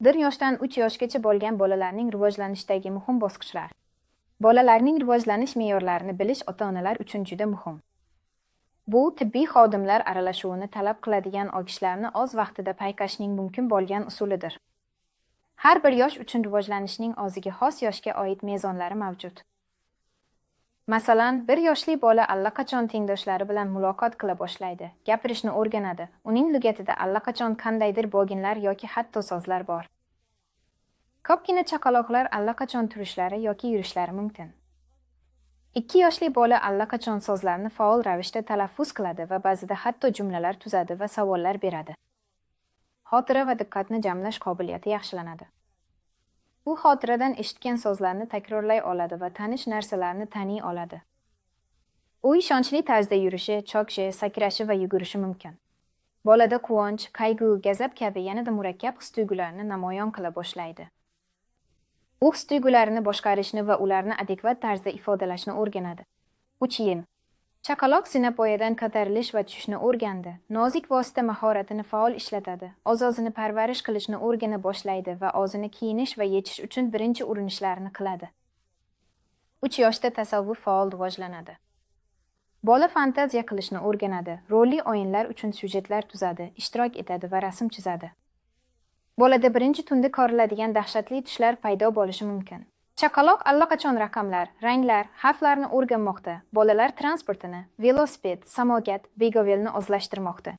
1 yoshdan 3 yoshgacha bo'lgan bolalarning rivojlanishdagi muhim bosqichlar. Bolalarning rivojlanish me'yorlarini bilish ota-onalar uchun juda muhim. Bu tibbiy xodimlar aralashuvini talab qiladigan og'ishlarni o'z vaqtida payqashning mumkin bo'lgan usulidir. Har bir yosh uchun rivojlanishning o'ziga xos yoshga oid mezonlari mavjud. Masalan, 1 yoshli bola allaqachon tengdoshlari bilan muloqot qila boshlaydi, gapirishni o'rganadi. Uning lugatida allaqachon qandaydir bo'ginlar yoki hatto so'zlar bor. Ko'pgina chaqaloqlar allaqachon turishlari yoki yurishlari mumkin. 2 yoshli bola allaqachon so'zlarni faol ravishda talaffuz qiladi va ba'zida hatto jumlalar tuzadi va savollar beradi. Xotira va diqqatni jamlash qobiliyati yaxshilanadi. U xotiradan eshitgan so'zlarni takrorlay oladi va tanish narsalarni taniy oladi. U ishonchli tarzda yurishi, cho'kishi, sakrashi va yugurishi mumkin. Bolada quvonch, qayg'u, g'azab kabi yanada murakkab his-tuyg'ularni namoyon qila boshlaydi. U his-tuyg'ularini boshqarishni va ularni adekvat tarzda ifodalashni o'rganadi. 3 yil. Chaqaloq zinapoyadan ko'tarilish va tushishni o'rgandi. Nozik vosita mahoratini faol ishlatadi. O'z-o'zini parvarish qilishni o'rgana boshlaydi va o'zini kiyinish va yechish uchun birinchi urinishlarini qiladi. 3 yoshda tasavvur faol rivojlanadi. Bola fantaziya qilishni o'rganadi, rolli o'yinlar uchun syujetlar tuzadi, ishtirok etadi va rasm chizadi. Bolada birinchi tunda ko'riladigan dahshatli tushlar paydo bo'lishi mumkin. Chaqaloq allaqachon raqamlar, ranglar, harflarni o'rganmoqda. Bolalar transportini, velosiped, samokat, begovelni o'zlashtirmoqda.